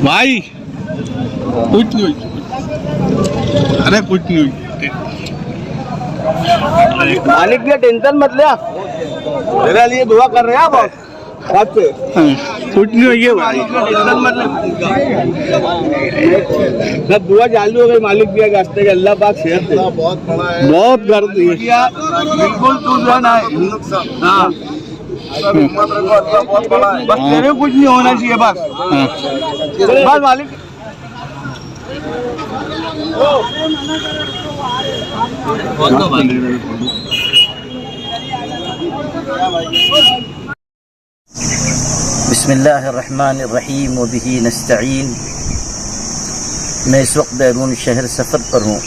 भाई कुछ नहीं हुई, अरे कुछ नहीं हुई। मालिक की टेंशन मत ले, मेरे लिए दुआ कर रहे हैं आप आपसे। कुछ नहीं हुई है भाई, टेंशन मत ले, सब दुआ चालू हो गई। मालिक दिया रास्ते के, अल्लाह पाक सेहत दे। बहुत बड़ा है, बहुत गर्द है। बिल्कुल तू जो ना, हाँ बहुत बड़ा है, बस तेरे कुछ नहीं होना चाहिए, बस बस मालिक। बिस्मिल्लाहिर्रहमानिर्रहीम व बिही नस्तईन। मैं इस वक्त बैरून शहर सफ़र पर हूँ।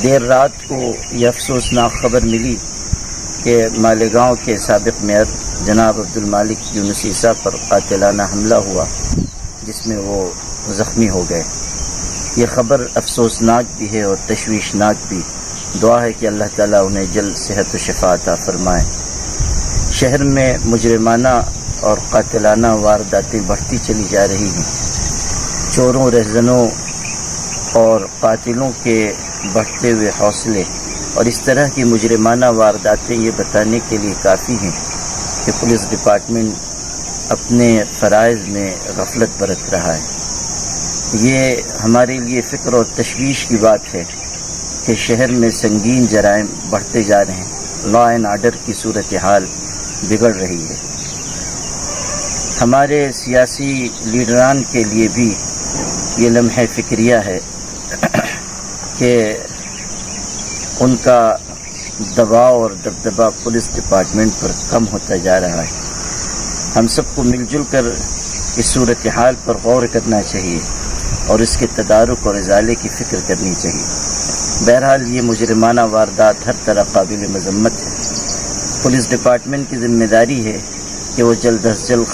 देर रात को यह अफसोसनाक ख़बर मिली कि मालेगांव के साबिक़ मेयर जनाब अब्दुल मालिक यूनुस ईसा पर कातिलाना हमला हुआ, जिसमें वो ज़ख्मी हो गए। ये ख़बर अफसोसनाक भी है और तशवीशनाक भी। दुआ है कि अल्लाह ताला उन्हें जल्द सेहत व शफ़ा अता फ़रमाए। शहर में मुजरिमाना और कातिलाना वारदातें बढ़ती चली जा रही हैं। चोरों, रहज़नों और कातिलों के बढ़ते हुए हौसले और इस तरह की मुजरिमाना वारदातें ये बताने के लिए काफ़ी हैं कि पुलिस डिपार्टमेंट अपने फ़राइज़ में गफलत बरत रहा है। ये हमारे लिए फ़िक्र और तशवीश की बात है कि शहर में संगीन जराइम बढ़ते जा रहे हैं। लॉ एंड आर्डर की सूरत हाल बिगड़ रही है। हमारे सियासी लीडरान के लिए भी ये लम्हे फ़िक्रिया है कि उनका दबाव और दबदबा पुलिस डिपार्टमेंट पर कम होता जा रहा है। हम सबको मिलजुल कर इस सूरत हाल पर गौर करना चाहिए और इसके तदारुक और इजाले की फ़िक्र करनी चाहिए। बहरहाल ये मुजरिमाना वारदात हर तरह काबिल मज़म्मत है। पुलिस डिपार्टमेंट की ज़िम्मेदारी है कि वो जल्द अज जल्द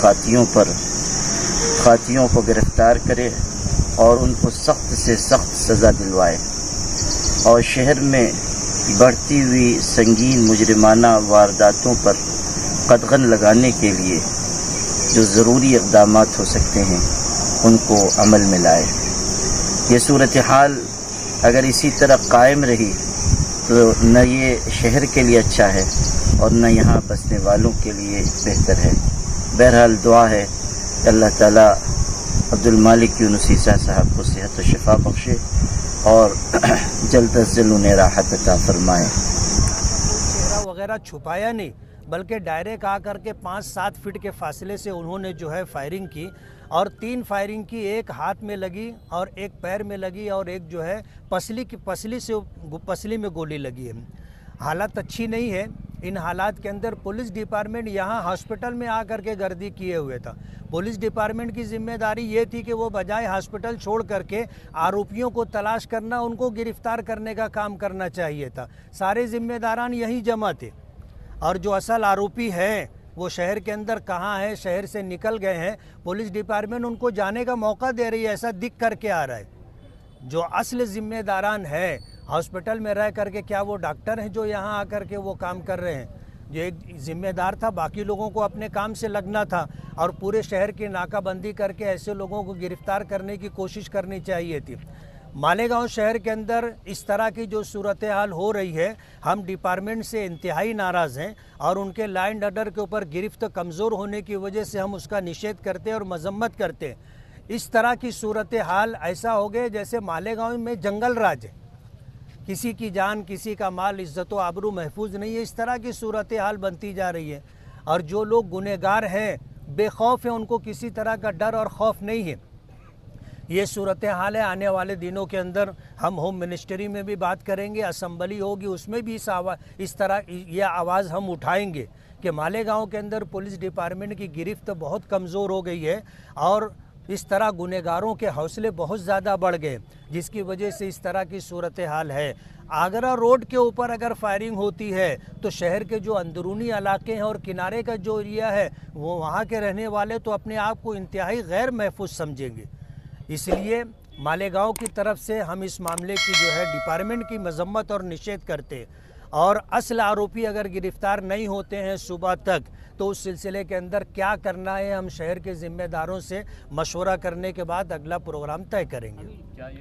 खातियों को गिरफ़्तार करे और उनको सख्त से सख्त सज़ा दिलवाए और शहर में बढ़ती हुई संगीन मुजरिमाना वारदातों पर कदगन लगाने के लिए जो ज़रूरी इक़दामात हो सकते हैं उनको अमल में लाए। ये सूरत हाल अगर इसी तरह कायम रही तो न ये शहर के लिए अच्छा है और न यहाँ बसने वालों के लिए बेहतर है। बहरहाल दुआ है कि अल्लाह ताला अब्दुल मालिक यूनुस ईसा साहब को सेहत व शिफा बख्शे और जल्द अज जल्द उन्हें राहत अता फरमाए। चेहरा वगैरह छुपाया नहीं, बल्कि डायरेक्ट आकर के 5-7 फीट के फासले से उन्होंने जो है फायरिंग की और 3 फायरिंग की। एक हाथ में लगी और एक पैर में लगी और एक जो है पसली में गोली लगी है। हालत अच्छी नहीं है। इन हालात के अंदर पुलिस डिपार्टमेंट यहाँ हॉस्पिटल में आकर के गर्दी किए हुए था। पुलिस डिपार्टमेंट की जिम्मेदारी ये थी कि वो बजाय हॉस्पिटल छोड़ करके आरोपियों को तलाश करना, उनको गिरफ्तार करने का काम करना चाहिए था। सारे जिम्मेदारान यहीं जमा थे और जो असल आरोपी हैं वो शहर के अंदर कहाँ है, शहर से निकल गए हैं। पुलिस डिपार्टमेंट उनको जाने का मौका दे रही है, ऐसा दिख करके आ रहा है। जो असल जिम्मेदारान है हॉस्पिटल में रह करके, क्या वो डॉक्टर हैं जो यहाँ आकर के वो काम कर रहे हैं? जो एक जिम्मेदार था, बाकी लोगों को अपने काम से लगना था और पूरे शहर की नाकाबंदी करके ऐसे लोगों को गिरफ्तार करने की कोशिश करनी चाहिए थी। मालेगांव शहर के अंदर इस तरह की जो सूरत हाल हो रही है, हम डिपार्टमेंट से इंतहाई नाराज़ हैं और उनके लॉ एंड ऑर्डर के ऊपर गिरफ्त कमज़ोर होने की वजह से हम उसका निषेध करते और मजम्मत करते हैं। इस तरह की सूरत हाल ऐसा हो गए जैसे मालेगांव में जंगल राज है, किसी की जान, किसी का माल, इज़्ज़त व आबरू महफूज नहीं है। इस तरह की सूरत हाल बनती जा रही है और जो लोग गुनहगार हैं, बेखौफ हैं, उनको किसी तरह का डर और खौफ नहीं है। ये सूरत हाल है। आने वाले दिनों के अंदर हम होम मिनिस्ट्री में भी बात करेंगे, असम्बली होगी, उसमें भी इस तरह यह आवाज़ हम उठाएंगे कि मालेगांव के अंदर पुलिस डिपार्टमेंट की गिरफ्त बहुत कमज़ोर हो गई है और इस तरह गुनहगारों के हौसले बहुत ज़्यादा बढ़ गए, जिसकी वजह से इस तरह की सूरत हाल है। आगरा रोड के ऊपर अगर फायरिंग होती है तो शहर के जो अंदरूनी इलाके हैं और किनारे का जो एरिया है, वो वहाँ के रहने वाले तो अपने आप को इंतहाई गैर महफूज समझेंगे। इसलिए मालेगांव की तरफ से हम इस मामले की जो है डिपार्टमेंट की मजम्मत और निषेध करते हैं और असल आरोपी अगर गिरफ्तार नहीं होते हैं सुबह तक, तो उस सिलसिले के अंदर क्या करना है हम शहर के जिम्मेदारों से मशवरा करने के बाद अगला प्रोग्राम तय करेंगे।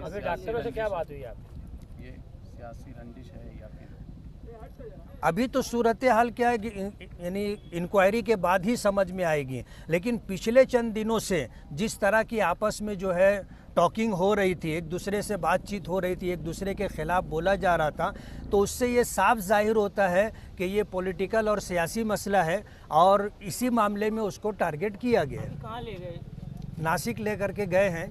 अभी डॉक्टरों से क्या बात हुई आपकी? ये सियासी रंजिश है या फिर अभी तो सूरत हाल क्या है कि यानी इंक्वायरी के बाद ही समझ में आएगी, लेकिन पिछले चंद दिनों से जिस तरह की आपस में जो है टॉकिंग हो रही थी, एक दूसरे से बातचीत हो रही थी, एक दूसरे के खिलाफ बोला जा रहा था, तो उससे ये साफ जाहिर होता है कि ये पॉलिटिकल और सियासी मसला है और इसी मामले में उसको टारगेट किया गया है। कहाँ ले गए? नासिक लेकर के गए हैं,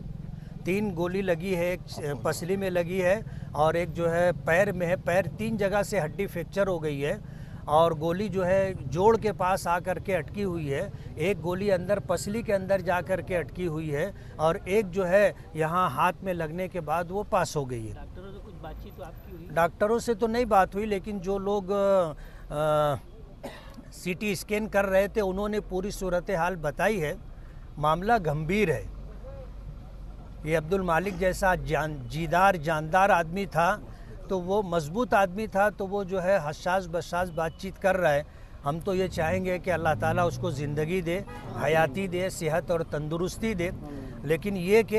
3 गोली लगी है, एक पसली में लगी है और एक जो है पैर में है। पैर 3 जगह से हड्डी फ्रैक्चर हो गई है और गोली जो है जोड़ के पास आकर के अटकी हुई है। एक गोली अंदर पसली के अंदर जा कर के अटकी हुई है और एक जो है यहाँ हाथ में लगने के बाद वो पास हो गई है। डॉक्टरों से कुछ बातचीत तो आपकी हुई? डॉक्टरों से तो नहीं बात हुई, लेकिन जो लोग सीटी स्कैन कर रहे थे उन्होंने पूरी सूरत हाल बताई है। मामला गंभीर है। ये अब्दुल मालिक जैसा जानदार आदमी था, तो वो मजबूत आदमी था, तो वो जो है हसास बसास बातचीत कर रहा है। हम तो ये चाहेंगे कि अल्लाह ताला उसको ज़िंदगी दे, हयाती दे, सेहत और तंदुरुस्ती दे, लेकिन ये कि